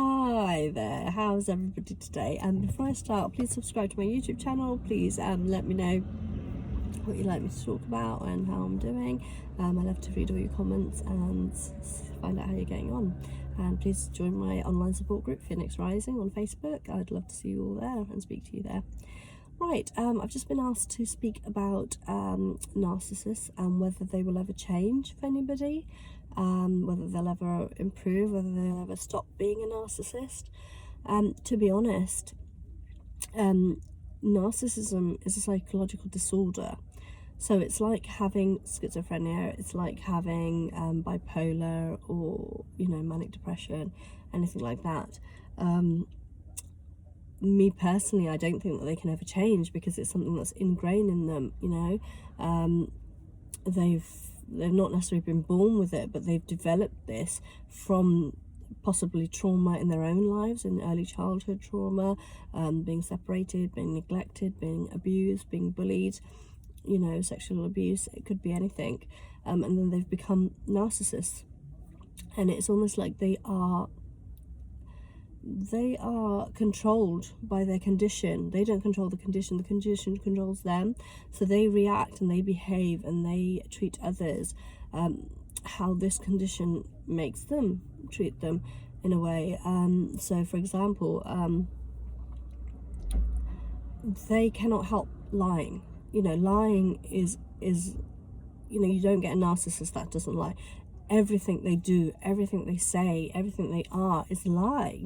Hi there, how's everybody today? And before I start, please subscribe to my YouTube channel. Please let me know what you'd like me to talk about and how I'm doing. I love to read all your comments and find out how you're getting on. And please join my online support group, Phoenix Rising, on Facebook. I'd love to see you all there and speak to you there. Right, I've just been asked to speak about narcissists and whether they will ever change for anybody, whether they'll ever improve, whether they'll ever stop being a narcissist. To be honest, narcissism is a psychological disorder. So it's like having schizophrenia, it's like having bipolar or, manic depression, anything like that. Me personally, I don't think that they can ever change because it's something that's ingrained in them. They've not necessarily been born with it, but they've developed this from possibly trauma in their own lives, in early childhood trauma, being separated, being neglected, being abused, being bullied, sexual abuse. It could be anything, and then they've become narcissists, and it's almost like they are controlled by their condition. They don't control the condition controls them. So they react and they behave and they treat others how this condition makes them treat them in a way. So for example, they cannot help lying. Lying is you don't get a narcissist that doesn't lie. Everything they do, everything they say, everything they are is lie.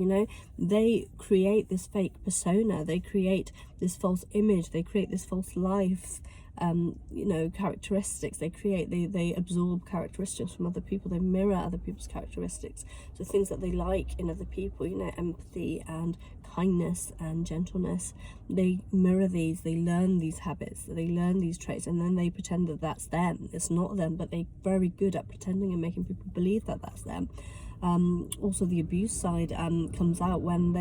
They create this fake persona, they create this false image, they create this false life, characteristics they absorb characteristics from other people, they mirror other people's characteristics. So things that they like in other people, empathy and kindness and gentleness, they mirror these, they learn these habits, they learn these traits, and then they pretend that that's them. It's not them, but they're very good at pretending and making people believe that that's them. Also the abuse side comes out when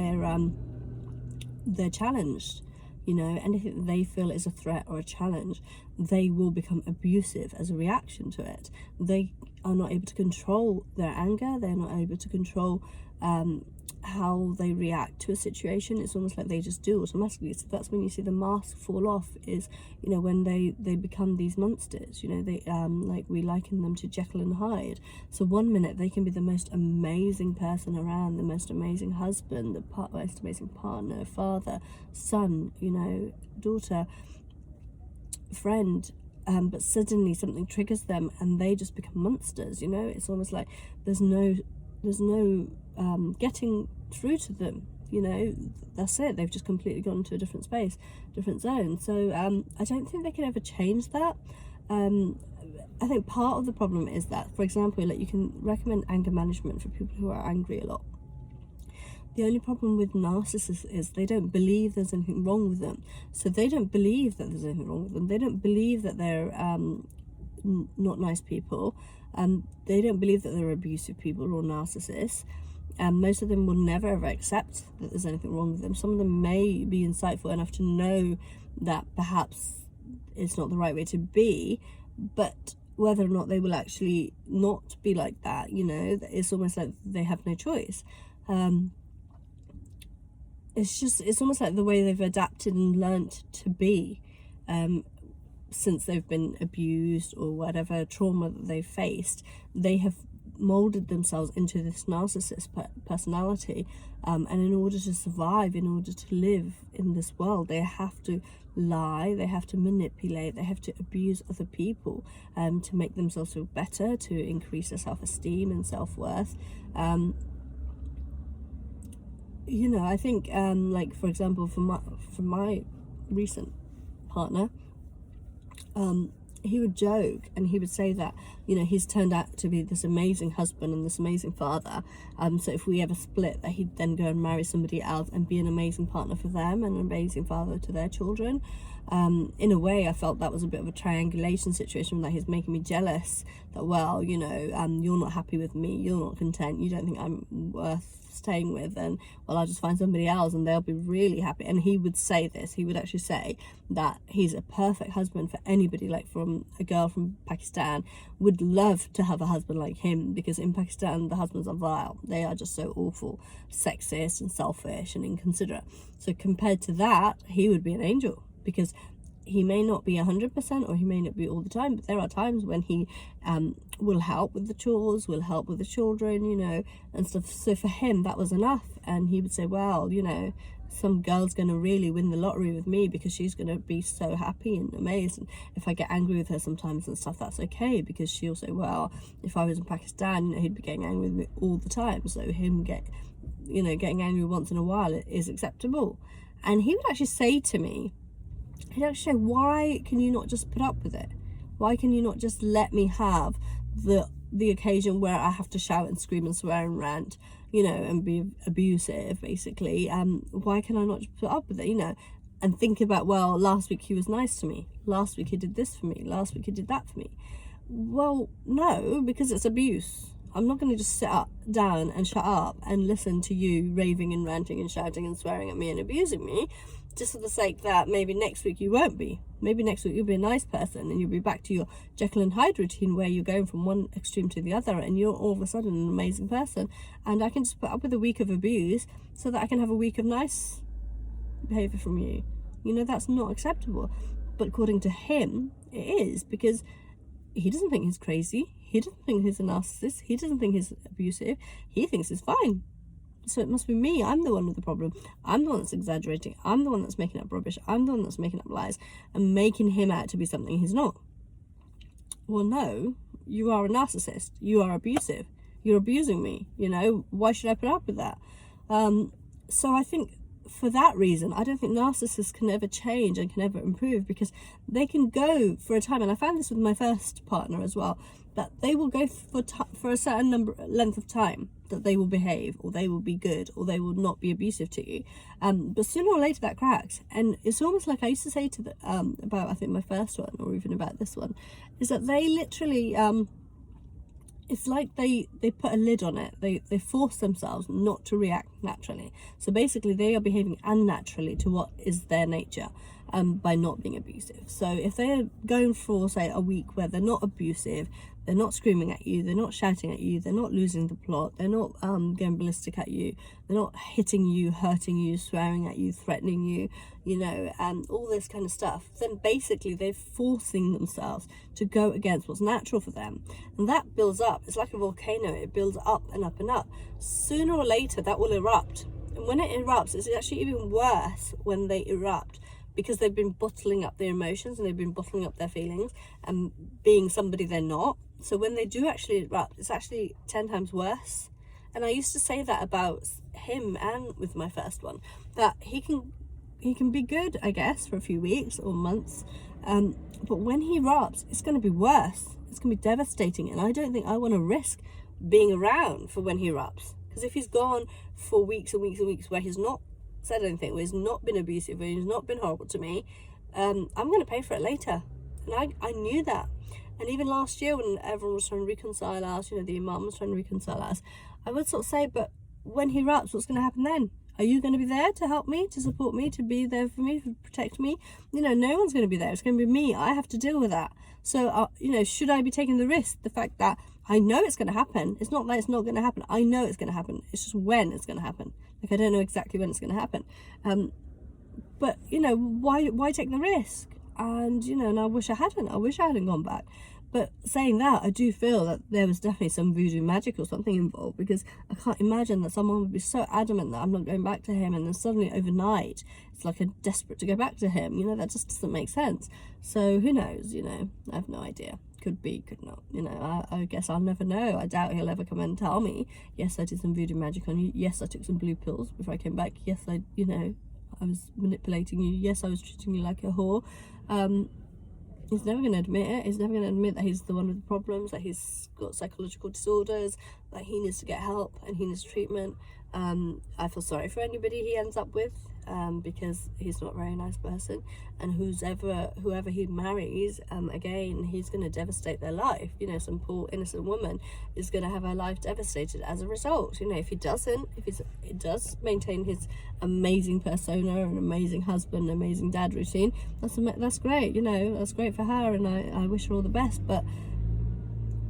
they're challenged. Anything that they feel is a threat or a challenge, they will become abusive as a reaction to it. They are not able to control their anger, they're not able to control how they react to a situation. It's almost like they just do automatically. So that's when you see the mask fall off, is when they become these monsters. They like we liken them to Jekyll and Hyde. So one minute they can be the most amazing person around, the most amazing husband, the most amazing partner, father, son, daughter, friend, but suddenly something triggers them and they just become monsters. It's almost like there's no getting through to them. That's it, they've just completely gone into a different space, different zone. So I don't think they can ever change that. I think part of the problem is that, for example, like you can recommend anger management for people who are angry a lot. The only problem with narcissists is they don't believe there's anything wrong with them. So they don't believe that there's anything wrong with them. They don't believe that they're not nice people. They don't believe that they're abusive people or narcissists. Most of them will never ever accept that there's anything wrong with them. Some of them may be insightful enough to know that perhaps it's not the right way to be, but whether or not they will actually not be like that, it's almost like they have no choice. It's almost like the way they've adapted and learnt to be, since they've been abused or whatever trauma that they've faced. They have molded themselves into this narcissist personality, and in order to survive, in order to live in this world, they have to lie, they have to manipulate, they have to abuse other people to make themselves feel better, to increase their self-esteem and self-worth. I think like for example, for my recent partner, he would joke and he would say that he's turned out to be this amazing husband and this amazing father, so if we ever split, that he'd then go and marry somebody else and be an amazing partner for them and an amazing father to their children. In a way, I felt that was a bit of a triangulation situation, that he's making me jealous, that you're not happy with me, you're not content, you don't think I'm worth staying with, and I'll just find somebody else and they'll be really happy. And he would say this, he would actually say that he's a perfect husband for anybody, like for a from a girl from Pakistan would love to have a husband like him, because in Pakistan the husbands are vile. They are just so awful, sexist and selfish and inconsiderate. So compared to that, he would be an angel, because he may not be 100% or he may not be all the time, but there are times when he will help with the chores, will help with the children, you know, and stuff. So for him that was enough, and he would say, well, you know, some girl's going to really win the lottery with me, because she's going to be so happy and amazed, and if I get angry with her sometimes and stuff, that's okay, because she'll say, well, if I was in Pakistan, you know, he'd be getting angry with me all the time, so him getting angry once in a while is acceptable. And he would actually say to me, he'd actually say, why can you not just put up with it? Why can you not just let me have the occasion where I have to shout and scream and swear and rant, you know, and be abusive, basically? Why can I not just put up with it, you know, and think about, well, last week he was nice to me, last week he did this for me, last week he did that for me. Well, no, because it's abuse. I'm not going to just sit down and shut up and listen to you raving and ranting and shouting and swearing at me and abusing me, just for the sake that maybe next week you won't be. Maybe next week you'll be a nice person and you'll be back to your Jekyll and Hyde routine, where you're going from one extreme to the other, and you're all of a sudden an amazing person. And I can just put up with a week of abuse so that I can have a week of nice behaviour from you. You know, that's not acceptable. But according to him, it is, because he doesn't think he's crazy. He doesn't think he's a narcissist. He doesn't think he's abusive. He thinks he's fine. So it must be me. I'm the one with the problem. I'm the one that's exaggerating. I'm the one that's making up rubbish. I'm the one that's making up lies and making him out to be something he's not. Well, no, you are a narcissist. You are abusive. You're abusing me. You know, why should I put up with that? So I think for that reason, I don't think narcissists can ever change and can ever improve, because they can go for a time, and I found this with my first partner as well, that they will go for a certain length of time that they will behave, or they will be good, or they will not be abusive to you, but sooner or later that cracks. And it's almost like I used to say to about, I think, my first one, or even about this one, is that they literally it's like they put a lid on it. They force themselves not to react naturally. So basically they are behaving unnaturally to what is their nature, by not being abusive. So if they're going for, say, a week where they're not abusive, they're not screaming at you, they're not shouting at you, they're not losing the plot, they're not going ballistic at you, they're not hitting you, hurting you, swearing at you, threatening you, you know, all this kind of stuff, then basically they're forcing themselves to go against what's natural for them. And that builds up. It's like a volcano. It builds up and up and up. Sooner or later that will erupt. And when it erupts, it's actually even worse when they erupt, because they've been bottling up their emotions and they've been bottling up their feelings and being somebody they're not. So when they do actually erupt, it's actually 10 times worse. And I used to say that about him and with my first one, that he can be good, I guess, for a few weeks or months, but when he erupts, it's going to be worse. It's going to be devastating, and I don't think I want to risk being around for when he erupts. Because if he's gone for weeks and weeks and weeks where he's not said anything, where he's not been abusive, where he's not been horrible to me, I'm going to pay for it later. And I knew that. And even last year when everyone was trying to reconcile us, you know, the imam was trying to reconcile us, I would sort of say, but when he erupts, what's going to happen then? Are you going to be there to help me, to support me, to be there for me, to protect me? You know, no one's going to be there. It's going to be me. I have to deal with that. So, you know, should I be taking the risk? The fact that I know it's going to happen. It's not that it's not going to happen. I know it's going to happen. It's just when it's going to happen. Like, I don't know exactly when it's going to happen. But, you know, why take the risk? And, you know, and I wish I hadn't. I wish I hadn't gone back. But saying that, I do feel that there was definitely some voodoo magic or something involved, because I can't imagine that someone would be so adamant that I'm not going back to him, and then suddenly overnight it's like I'm desperate to go back to him. You know, that just doesn't make sense. So who knows, you know, I have no idea. Could be, could not, you know, I guess I'll never know. I doubt he'll ever come and tell me, yes, I did some voodoo magic on you, yes, I took some blue pills before I came back, yes, I was manipulating you, yes, I was treating you like a whore. He's never going to admit it. He's never going to admit that he's the one with the problems, that he's got psychological disorders, that he needs to get help and he needs treatment. I feel sorry for anybody he ends up with. because he's not a very nice person, and whoever he marries, again, he's going to devastate their life. You know, some poor innocent woman is going to have her life devastated as a result. You know, if he does maintain his amazing persona, an amazing husband, an amazing dad routine, that's great. You know, that's great for her, and I wish her all the best. But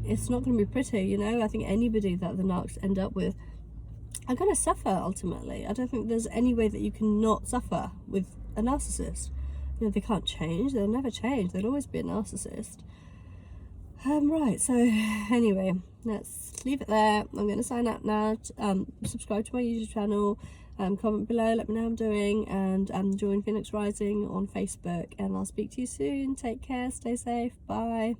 it's not going to be pretty. You know, I think anybody that the narcs end up with are going to suffer ultimately. I don't think there's any way that you can not suffer with a narcissist. You know, they can't change. They'll never change. They'll always be a narcissist. Right, so anyway, let's leave it there. I'm going to sign up now. Subscribe to my YouTube channel. Comment below, let me know how I'm doing, and join Phoenix Rising on Facebook. And I'll speak to you soon. Take care. Stay safe. Bye.